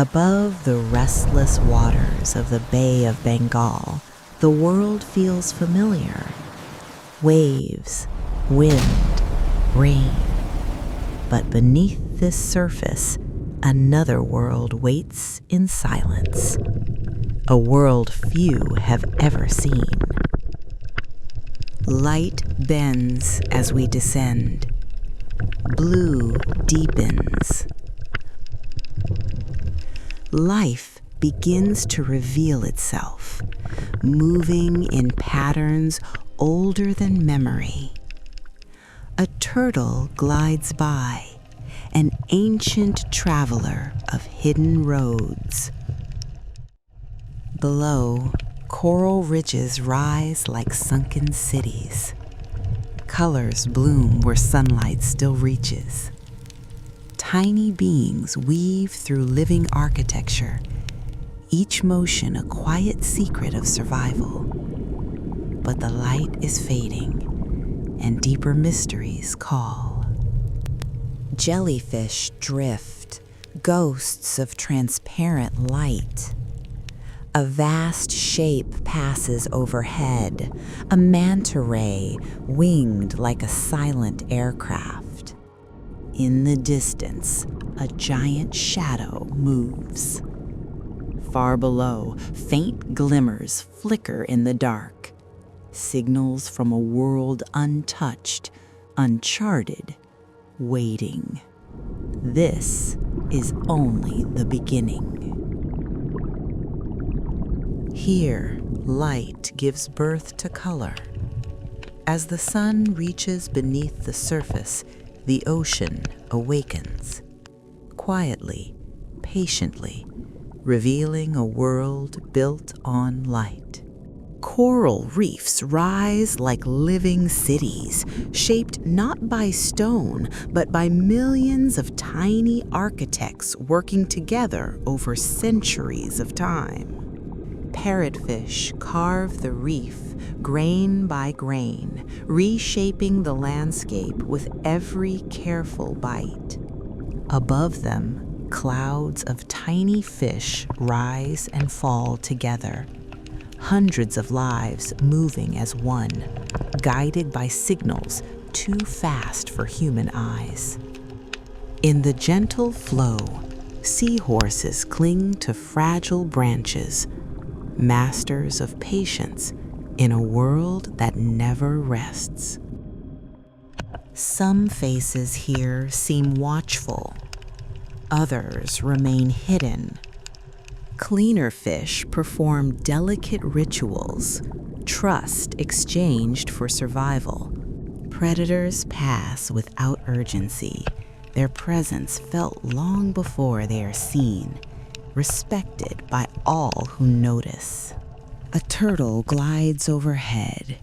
Above the restless waters of the Bay of Bengal, the world feels familiar. Waves, wind, rain. But beneath this surface, another world waits in silence. A world few have ever seen. Light bends as we descend. Blue deepens. Life begins to reveal itself, moving in patterns older than memory. A turtle glides by, an ancient traveler of hidden roads. Below, coral ridges rise like sunken cities. Colors bloom where sunlight still reaches. Tiny beings weave through living architecture, each motion a quiet secret of survival. But the light is fading, and deeper mysteries call. Jellyfish drift, ghosts of transparent light. A vast shape passes overhead, a manta ray winged like a silent aircraft. In the distance, a giant shadow moves. Far below, faint glimmers flicker in the dark, signals from a world untouched, uncharted, waiting. This is only the beginning. Here, light gives birth to color. As the sun reaches beneath the surface, the ocean awakens, quietly, patiently, revealing a world built on light. Coral reefs rise like living cities, shaped not by stone, but by millions of tiny architects working together over centuries of time. Parrotfish carve the reef grain by grain, reshaping the landscape with every careful bite. Above them, clouds of tiny fish rise and fall together, hundreds of lives moving as one, guided by signals too fast for human eyes. In the gentle flow, seahorses cling to fragile branches, masters of patience in a world that never rests. Some faces here seem watchful, others remain hidden. Cleaner fish perform delicate rituals, trust exchanged for survival. Predators pass without urgency, their presence felt long before they are seen, respected by all who notice. A turtle glides overhead,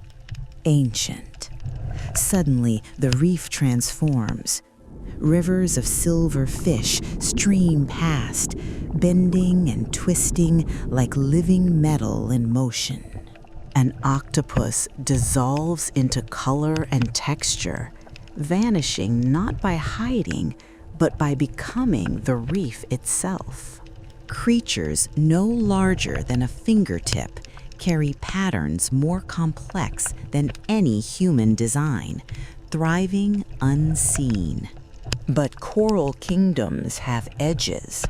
ancient. Suddenly, the reef transforms. Rivers of silver fish stream past, bending and twisting like living metal in motion. An octopus dissolves into color and texture, vanishing not by hiding, but by becoming the reef itself. Creatures no larger than a fingertip carry patterns more complex than any human design, thriving unseen. But coral kingdoms have edges.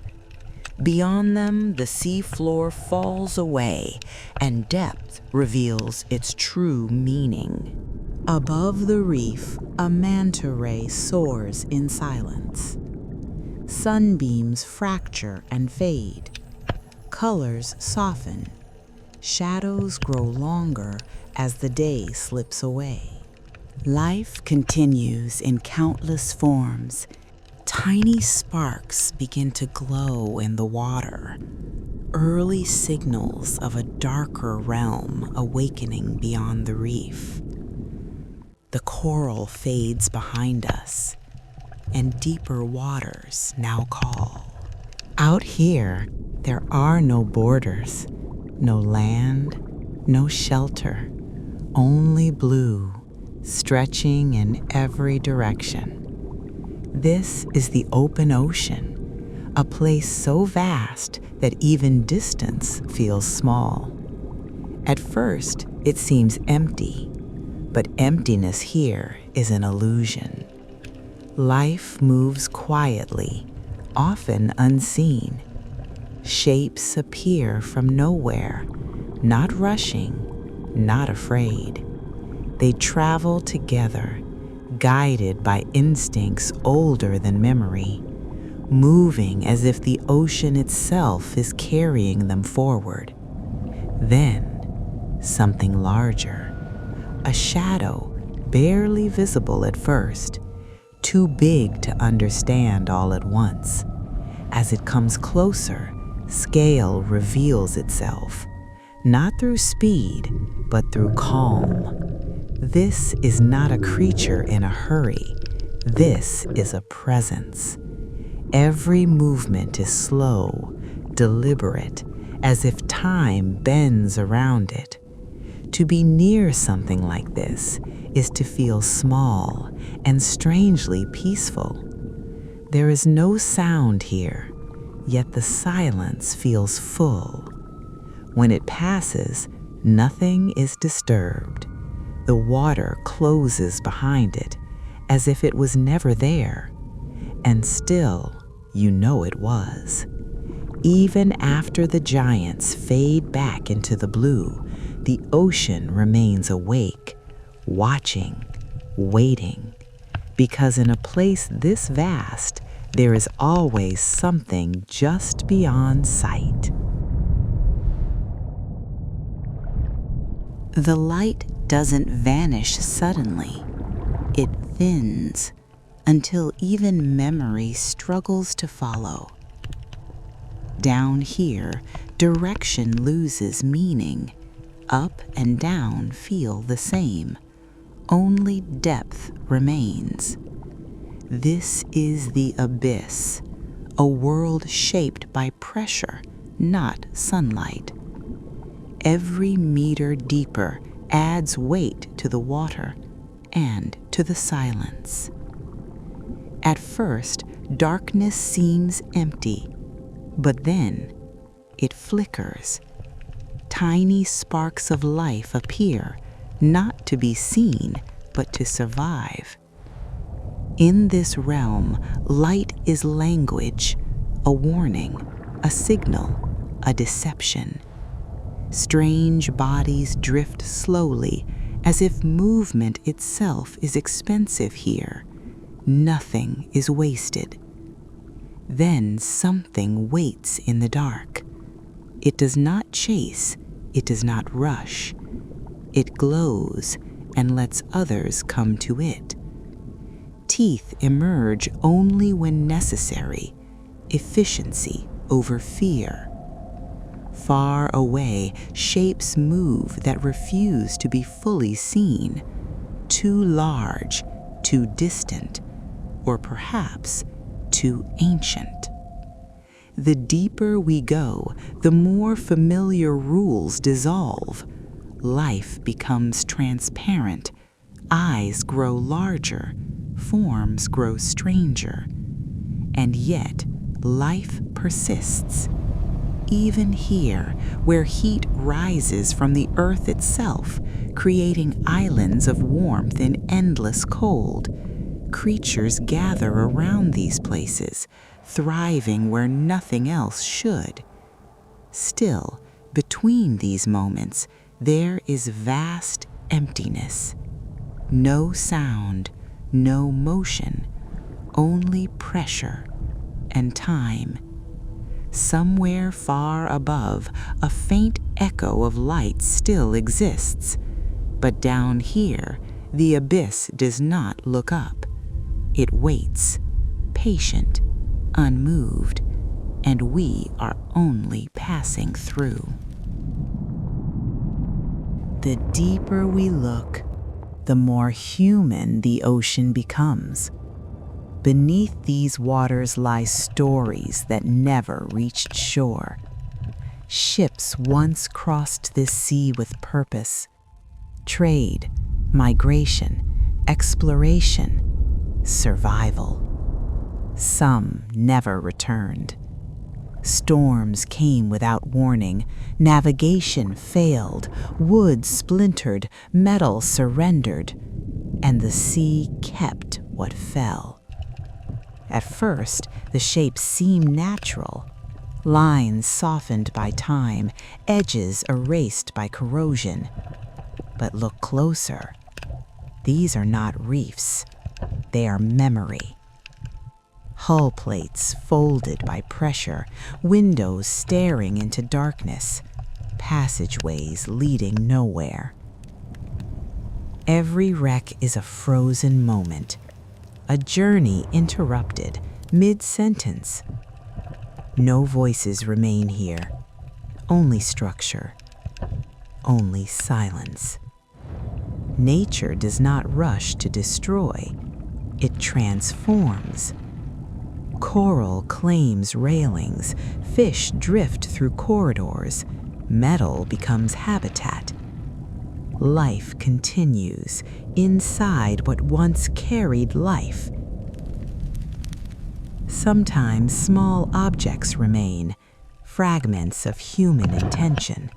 Beyond them, the seafloor falls away, and depth reveals its true meaning. Above the reef, a manta ray soars in silence. Sunbeams fracture and fade. Colors soften. Shadows grow longer as the day slips away. Life continues in countless forms. Tiny sparks begin to glow in the water, early signals of a darker realm awakening beyond the reef. The coral fades behind us, and deeper waters now call. Out here, there are no borders, no land, no shelter, only blue, stretching in every direction. This is the open ocean, a place so vast that even distance feels small. At first, it seems empty, but emptiness here is an illusion. Life moves quietly, often unseen. Shapes appear from nowhere, not rushing, not afraid. They travel together, guided by instincts older than memory, moving as if the ocean itself is carrying them forward. Then, something larger, a shadow barely visible at first, too big to understand all at once. As it comes closer, scale reveals itself, not through speed, but through calm. This is not a creature in a hurry. This is a presence. Every movement is slow, deliberate, as if time bends around it. To be near something like this is to feel small and strangely peaceful. There is no sound here, yet the silence feels full. When it passes, nothing is disturbed. The water closes behind it, as if it was never there. And still, you know it was. Even after the giants fade back into the blue, the ocean remains awake, watching, waiting. Because in a place this vast, there is always something just beyond sight. The light doesn't vanish suddenly. It thins until even memory struggles to follow. Down here, direction loses meaning. Up and down feel the same. Only depth remains. This is the abyss, a world shaped by pressure, not sunlight. Every meter deeper adds weight to the water and to the silence. At first, darkness seems empty, but then it flickers. Tiny sparks of life appear, not to be seen, but to survive. In this realm, light is language, a warning, a signal, a deception. Strange bodies drift slowly, as if movement itself is expensive here. Nothing is wasted. Then something waits in the dark. It does not chase, it does not rush. It glows and lets others come to it. Teeth emerge only when necessary, efficiency over fear. Far away, shapes move that refuse to be fully seen. Too large, too distant, or perhaps too ancient. The deeper we go, the more familiar rules dissolve. Life becomes transparent. Eyes grow larger. Forms grow stranger. And yet, life persists. Even here, where heat rises from the earth itself, creating islands of warmth in endless cold, creatures gather around these places, thriving where nothing else should. Still, between these moments, there is vast emptiness. No sound, no motion, only pressure and time. Somewhere far above, a faint echo of light still exists. But down here, the abyss does not look up. It waits, patient, unmoved, and we are only passing through. The deeper we look, the more human the ocean becomes. Beneath these waters lie stories that never reached shore. Ships once crossed this sea with purpose. Trade, migration, exploration, survival. Some never returned. Storms came without warning, navigation failed, wood splintered, metal surrendered, and the sea kept what fell. At first, the shapes seemed natural, lines softened by time, edges erased by corrosion. But look closer. These are not reefs, they are memory. Hull plates folded by pressure, windows staring into darkness, passageways leading nowhere. Every wreck is a frozen moment, a journey interrupted mid-sentence. No voices remain here, only structure, only silence. Nature does not rush to destroy, it transforms. Coral claims railings, fish drift through corridors, metal becomes habitat. Life continues inside what once carried life. Sometimes small objects remain, fragments of human intention.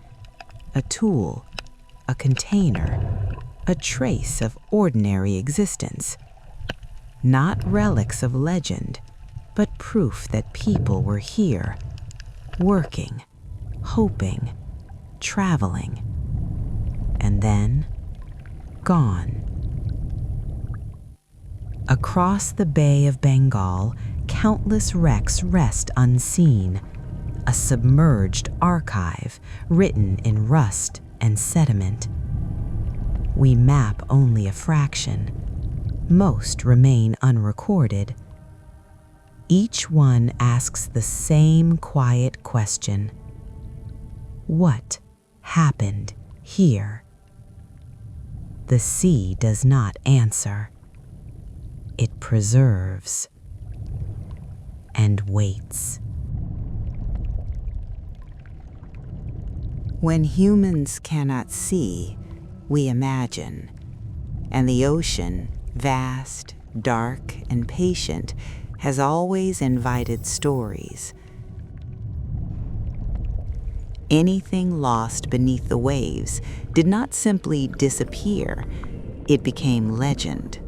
A tool, a container, a trace of ordinary existence. Not relics of legend, but proof that people were here, working, hoping, traveling, and then gone. Across the Bay of Bengal, countless wrecks rest unseen, a submerged archive written in rust and sediment. We map only a fraction. Most remain unrecorded. Each one asks the same quiet question. What happened here? The sea does not answer. It preserves and waits. When humans cannot see, we imagine, and the ocean, vast, dark, and patient, has always invited stories. Anything lost beneath the waves did not simply disappear, it became legend.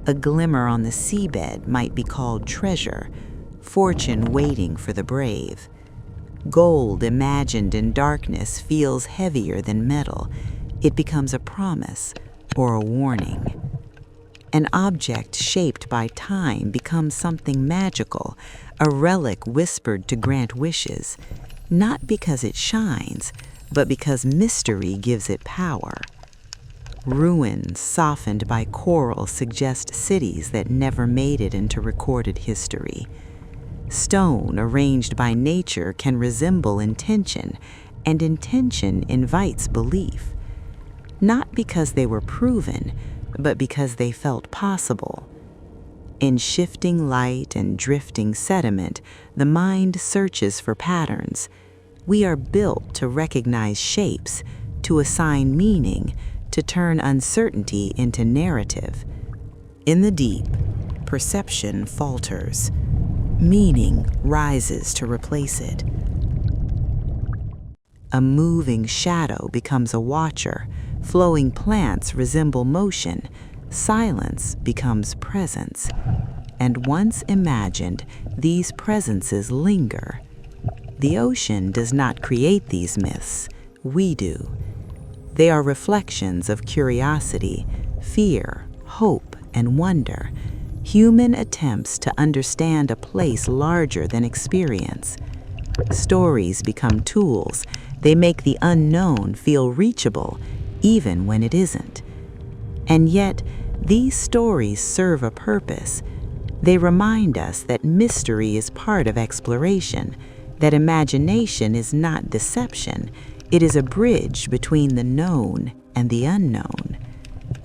A glimmer on the seabed might be called treasure, fortune waiting for the brave. Gold imagined in darkness feels heavier than metal. It becomes a promise or a warning. An object shaped by time becomes something magical, a relic whispered to grant wishes, not because it shines, but because mystery gives it power. Ruins softened by coral suggest cities that never made it into recorded history. Stone arranged by nature can resemble intention, and intention invites belief. Not because they were proven, but because they felt possible. In shifting light and drifting sediment, the mind searches for patterns. We are built to recognize shapes, to assign meaning, to turn uncertainty into narrative. In the deep, perception falters. Meaning rises to replace it. A moving shadow becomes a watcher. Flowing plants resemble motion. Silence becomes presence. And once imagined, these presences linger. The ocean does not create these myths. We do. They are reflections of curiosity, fear, hope, and wonder. Human attempts to understand a place larger than experience. Stories become tools. They make the unknown feel reachable, even when it isn't. And yet, these stories serve a purpose. They remind us that mystery is part of exploration, that imagination is not deception. It is a bridge between the known and the unknown.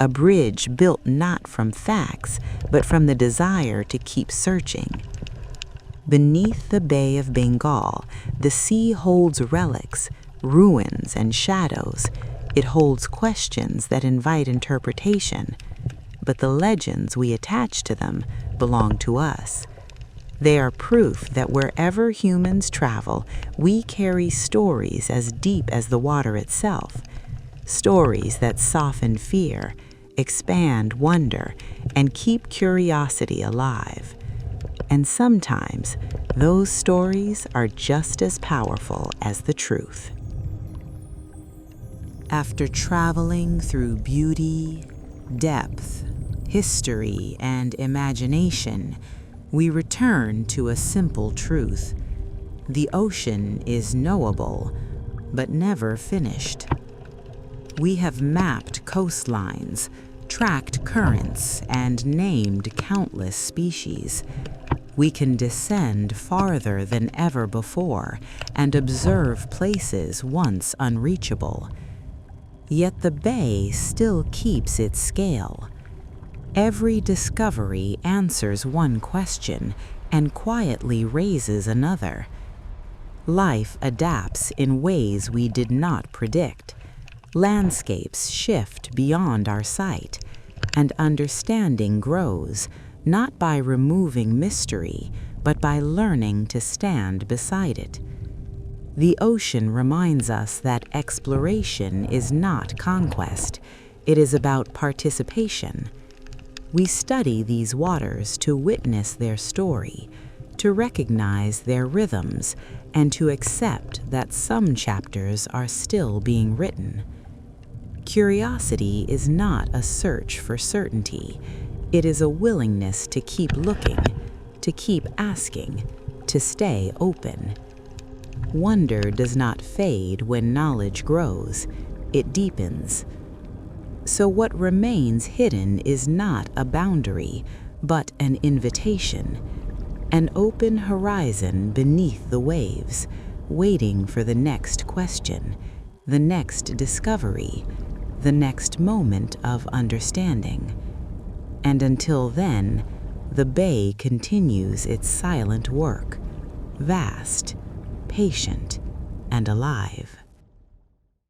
A bridge built not from facts, but from the desire to keep searching. Beneath the Bay of Bengal, the sea holds relics, ruins, and shadows. It holds questions that invite interpretation, but the legends we attach to them belong to us. They are proof that wherever humans travel, we carry stories as deep as the water itself. Stories that soften fear, expand wonder, and keep curiosity alive. And sometimes, those stories are just as powerful as the truth. After traveling through beauty, depth, history, and imagination, we return to a simple truth. The ocean is knowable, but never finished. We have mapped coastlines, tracked currents, and named countless species. We can descend farther than ever before and observe places once unreachable. Yet the bay still keeps its scale. Every discovery answers one question and quietly raises another. Life adapts in ways we did not predict. Landscapes shift beyond our sight, and understanding grows, not by removing mystery, but by learning to stand beside it. The ocean reminds us that exploration is not conquest. It is about participation. We study these waters to witness their story, to recognize their rhythms, and to accept that some chapters are still being written. Curiosity is not a search for certainty. It is a willingness to keep looking, to keep asking, to stay open. Wonder does not fade when knowledge grows. It deepens. So what remains hidden is not a boundary, but an invitation, an open horizon beneath the waves, waiting for the next question, the next discovery, the next moment of understanding. And until then, the bay continues its silent work, vast, patient, and alive.